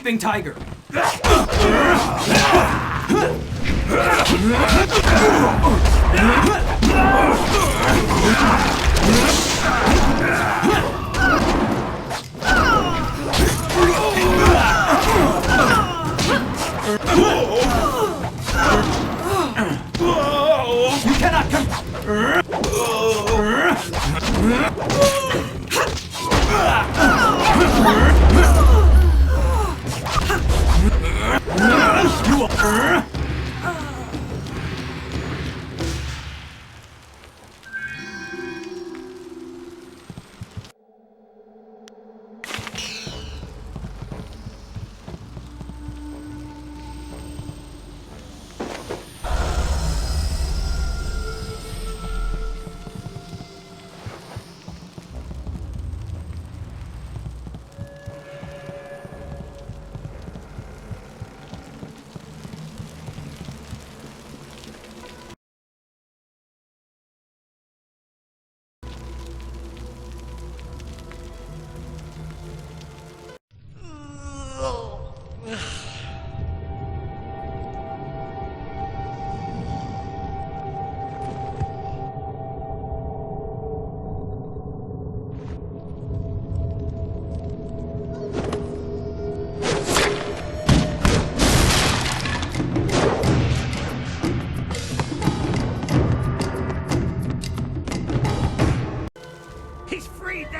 sleeping tiger! You cannot come.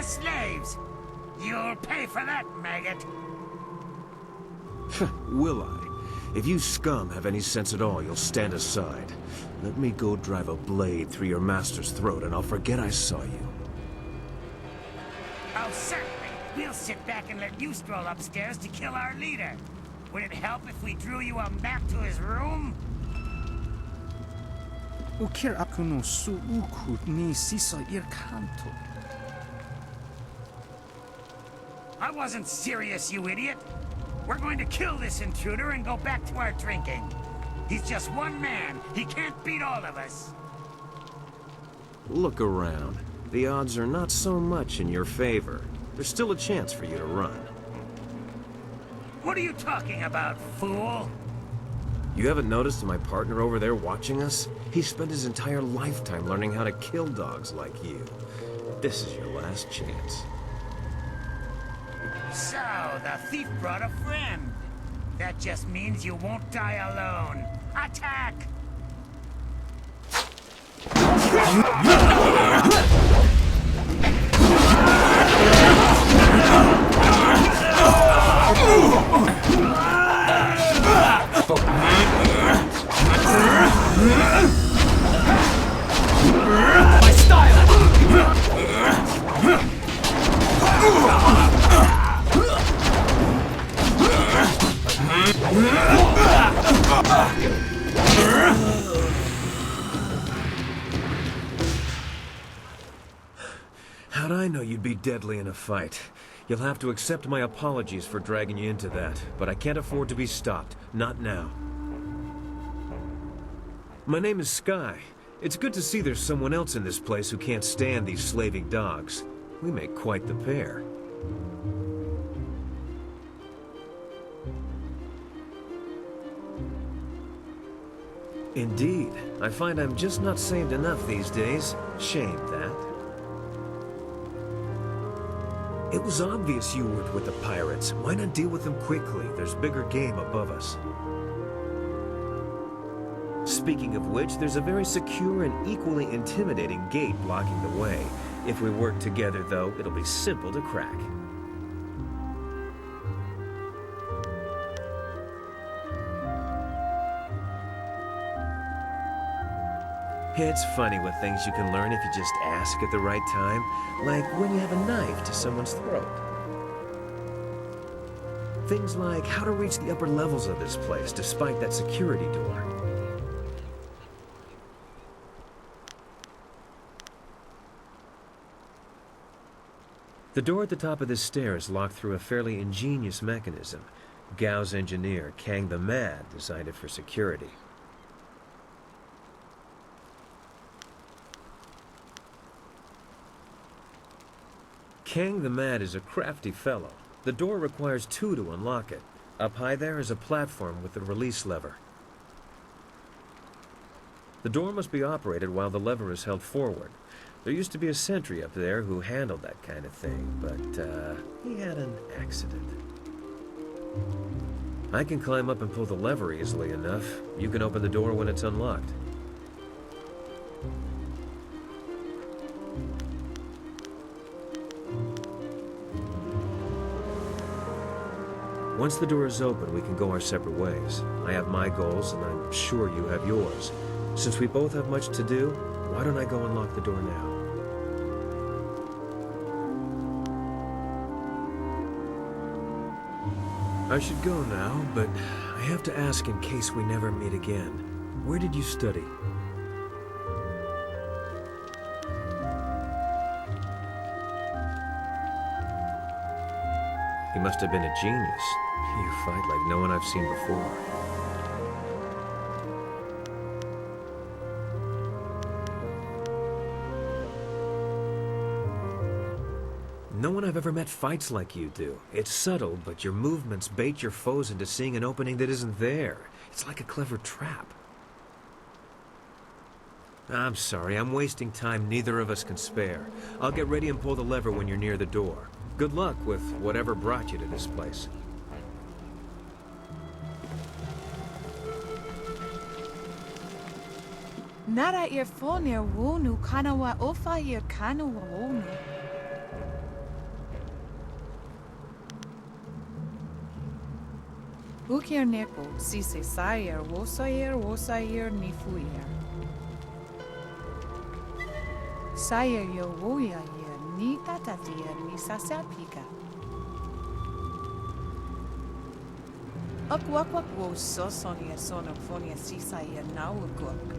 Slaves! You'll pay for that, maggot! Will I? If you scum have any sense at all, you'll stand aside. Let me go drive a blade through your master's throat and I'll forget I saw you. Oh, certainly. We'll sit back and let you stroll upstairs to kill our leader. Would it help if we drew you a map to his room? Ukir aku no suukut ni siso irkanto. I wasn't serious, you idiot. We're going to kill this intruder and go back to our drinking. He's just one man. He can't beat all of us. Look around. The odds are not so much in your favor. There's still a chance for you to run. What are you talking about, fool? You haven't noticed my partner over there watching us? He spent his entire lifetime learning how to kill dogs like you. This is your last chance. So, the thief brought a friend. That just means you won't die alone. Attack! My style! How'd I know you'd be deadly in a fight? You'll have to accept my apologies for dragging you into that, but I can't afford to be stopped. Not now. My name is Sky. It's good to see there's someone else in this place who can't stand these slaving dogs. We make quite the pair. Indeed. I find I'm just not saved enough these days. Shame that. It was obvious you worked with the pirates. Why not deal with them quickly? There's bigger game above us. Speaking of which, there's a very secure and equally intimidating gate blocking the way. If we work together, though, it'll be simple to crack. It's funny what things you can learn if you just ask at the right time, like when you have a knife to someone's throat. Things like how to reach the upper levels of this place despite that security door. The door at the top of this stair is locked through a fairly ingenious mechanism. Gao's engineer, Kang the Mad, designed it for security. Kang the Mad is a crafty fellow. The door requires two to unlock it. Up high there is a platform with a release lever. The door must be operated while the lever is held forward. There used to be a sentry up there who handled that kind of thing, but he had an accident. I can climb up and pull the lever easily enough. You can open the door when it's unlocked. Once the door is open, we can go our separate ways. I have my goals, and I'm sure you have yours. Since we both have much to do, why don't I go unlock the door now? I should go now, but I have to ask in case we never meet again. Where did you study? He must have been a genius. You fight like no one I've seen before. No one I've ever met fights like you do. It's subtle, but your movements bait your foes into seeing an opening that isn't there. It's like a clever trap. I'm sorry, I'm wasting time neither of us can spare. I'll get ready and pull the lever when you're near the door. Good luck with whatever brought you to this place. Nara earphone wonu kanawa ofa ear kanawa wonu. Ukir neko sise sayer wosayer nifuyer. Sayer yo woya yer ni tatatier ni sasapika. Akwak wo sosonia sonophonia sisayer nawukuk.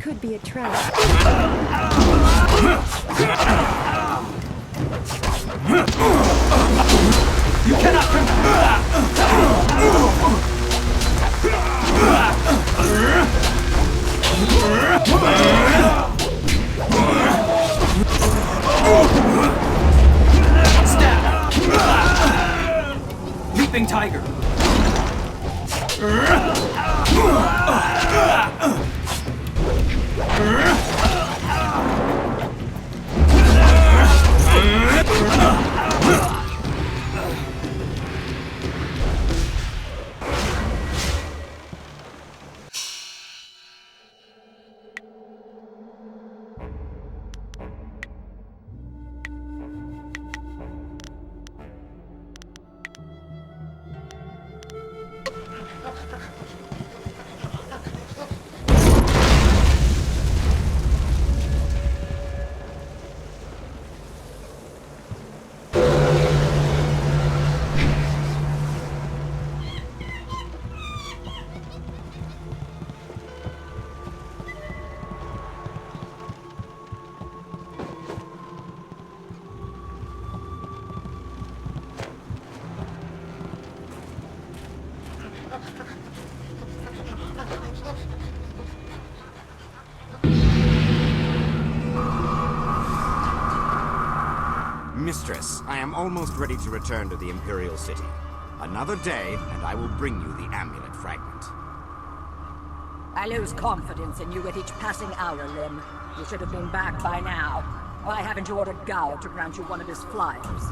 Could be a trap. You cannot Stab! Leaping tiger! Mistress, I am almost ready to return to the Imperial City. Another day, and I will bring you the amulet fragment. I lose confidence in you with each passing hour, Lim. You should have been back by now. Why haven't you ordered Gao to grant you one of his flyers?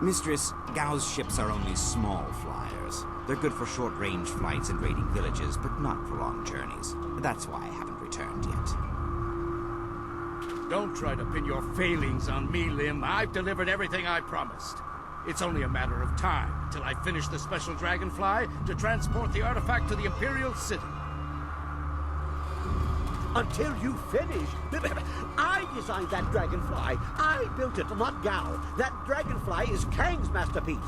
Mistress, Gao's ships are only small flyers. They're good for short-range flights and raiding villages, but not for long journeys. That's why I haven't returned yet. Don't try to pin your failings on me, Lim. I've delivered everything I promised. It's only a matter of time until I finish the special dragonfly to transport the artifact to the Imperial City. until you finish. I designed that dragonfly. I built it, not Gao. That dragonfly is Kang's masterpiece.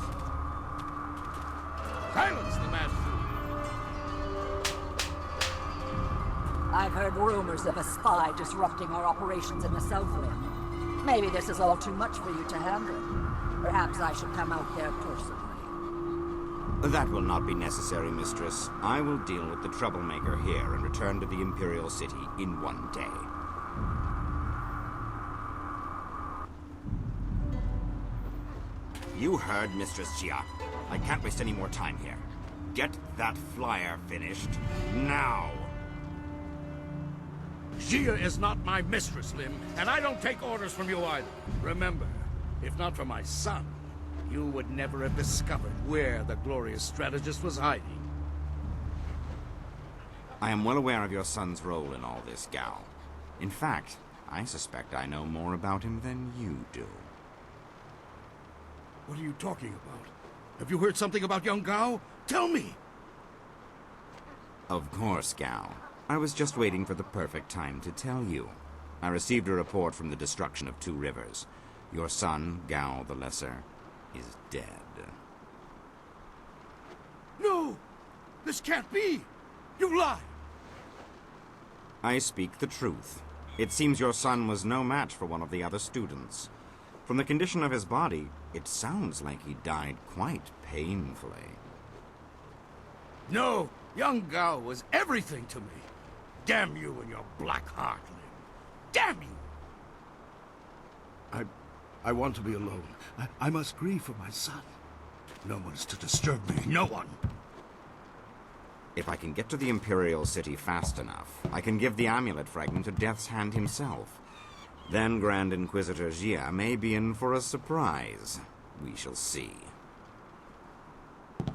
Silence the mad fool. I've heard rumors of a spy disrupting our operations in the South Rim. Maybe this is all too much for you to handle. Perhaps I should come out there personally. That will not be necessary, mistress. I will deal with the troublemaker here and return to the Imperial City in one day. You heard Mistress Jia. I can't waste any more time here. Get that flyer finished now. Jia is not my mistress, Lim, and I don't take orders from you either. Remember, if not for my son, you would never have discovered where the glorious strategist was hiding. I am well aware of your son's role in all this, Gao. In fact, I suspect I know more about him than you do. What are you talking about? Have you heard something about young Gao? Tell me! Of course, Gao. I was just waiting for the perfect time to tell you. I received a report from the destruction of 2 rivers. Your son, Gao the Lesser, is dead. No! This can't be! You lie! I speak the truth. It seems your son was no match for one of the other students. From the condition of his body, it sounds like he died quite painfully. No! Young Gao was everything to me! Damn you and your black heart, Lim. Damn you! I want to be alone. I must grieve for my son. No one's to disturb me. No one. If I can get to the Imperial City fast enough, I can give the amulet fragment to Death's Hand himself. Then Grand Inquisitor Jia may be in for a surprise. We shall see.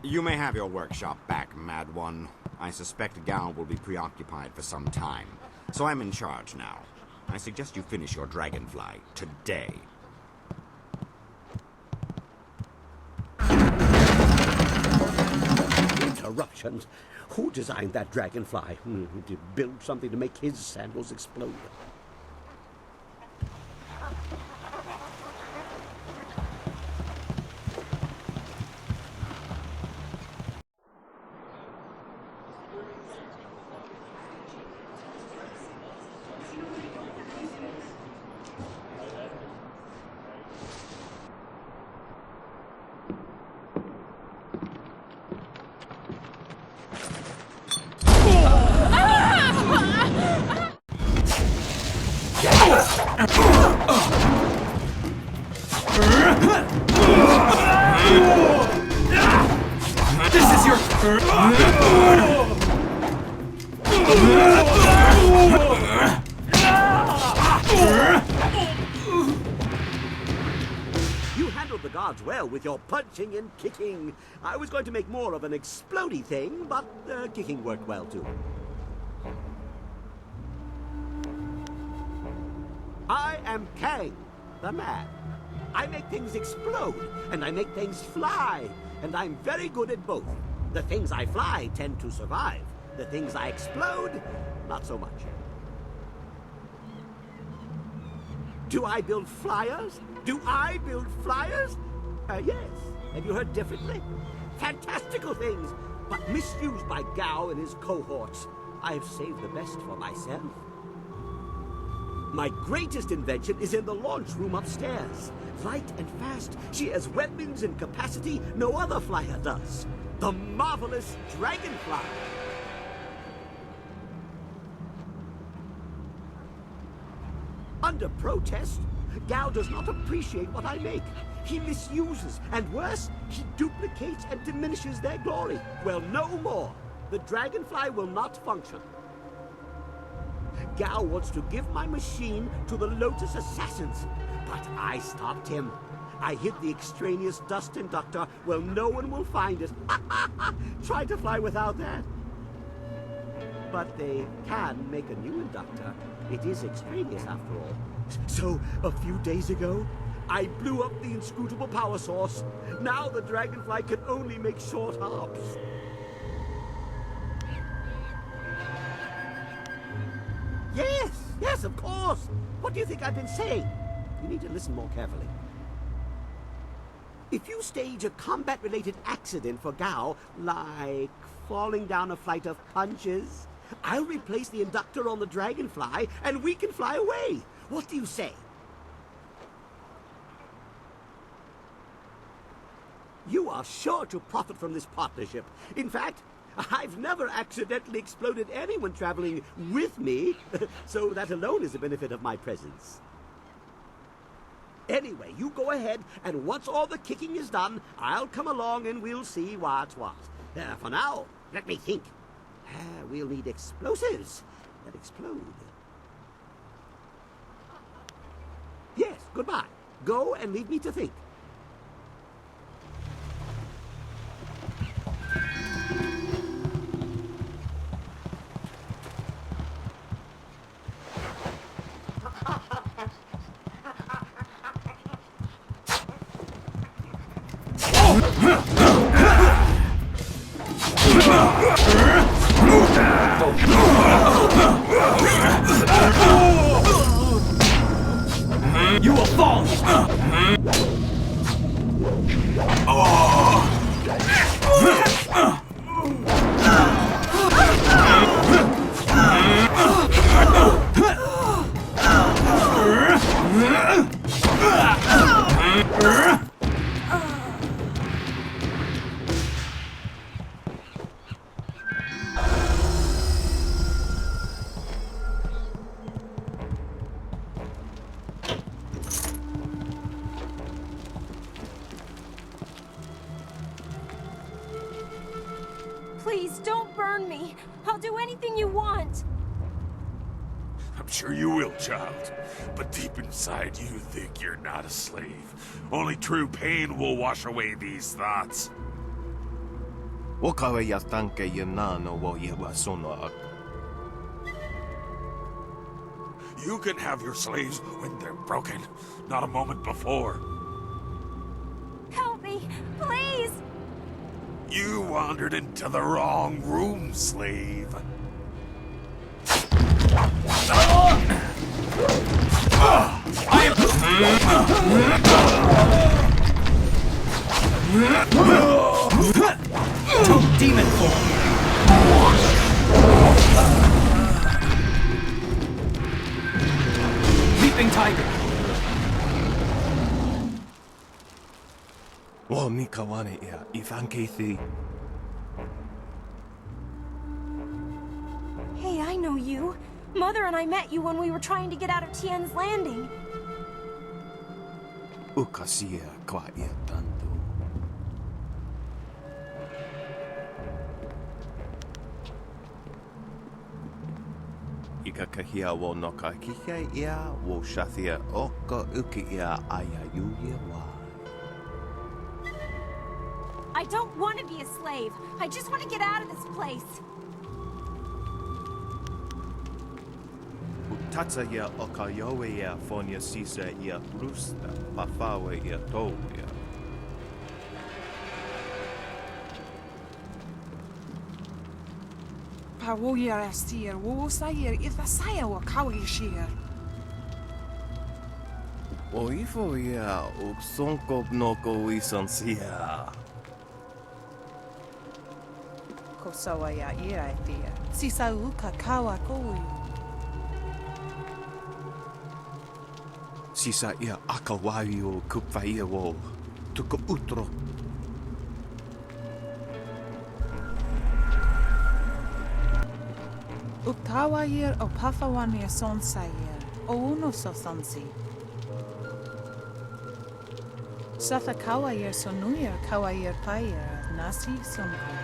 You may have your workshop back, Mad One. I suspect Gao will be preoccupied for some time, so I'm in charge now. I suggest you finish your dragonfly today. Interruptions? Who designed that dragonfly? Did build something to make his sandals explode? This is your... You handled the guards well with your punching and kicking. I was going to make more of an explodey thing, but kicking worked well too. I am Kang, the man. I make things explode, and I make things fly, and I'm very good at both. The things I fly tend to survive. The things I explode, not so much. Do I build flyers? Do I build flyers? Yes. Have you heard differently? Fantastical things, but misused by Gao and his cohorts. I've saved the best for myself. My greatest invention is in the launch room upstairs. Light and fast, she has weapons and capacity no other flyer does. The marvelous Dragonfly. Under protest, Gao does not appreciate what I make. He misuses, and worse, he duplicates and diminishes their glory. Well, no more. The Dragonfly will not function. Gao wants to give my machine to the Lotus Assassins, but I stopped him. I hid the extraneous dust inductor. Well, no one will find it. Try to fly without that. But they can make a new inductor. It is extraneous after all. So, a few days ago, I blew up the inscrutable power source. Now the Dragonfly can only make short hops. Yes, of course. What do you think I've been saying? You need to listen more carefully. If you stage a combat-related accident for Gao, like falling down a flight of punches, I'll replace the inductor on the Dragonfly, and we can fly away. What do you say? You are sure to profit from this partnership. In fact, I've never accidentally exploded anyone traveling with me, so that alone is the benefit of my presence. Anyway, you go ahead, and once all the kicking is done, I'll come along and we'll see what's what. For now, let me think. We'll need explosives that explode. Yes, goodbye. Go and leave me to think. You will fall! Please, don't burn me. I'll do anything you want. I'm sure you will, child. But deep inside you think you're not a slave. Only true pain will wash away these thoughts. You can have your slaves when they're broken, not a moment before. Help me, please! You wandered into the wrong room, slave. To demon form! Leaping tiger! Hey, I know you. Mother and I met you when we were trying to get out of Tien's Landing. I don't want to be a slave. I just want to get out of this place. Pawoyar astir, wo sayir, if the saya wa kawi sheer. Oifoya, uksonko noko isansia. Kosawaya ira thea. Sisa uka kawa koyu. Sisa ia akawayo kupfaia wo. Tuko utro. Uktawayir o pafawania son sayir. O uno so sonsi. Safa kawayir sonuyir kawayir payir. Nasi sonku.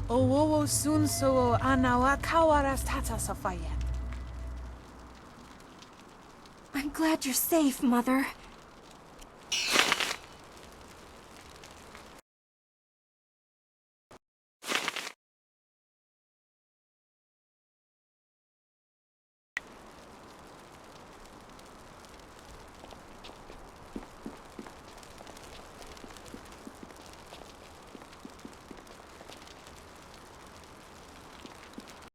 O wowo sun so anawa kawaras tata safayet. I'm glad you're safe, Mother.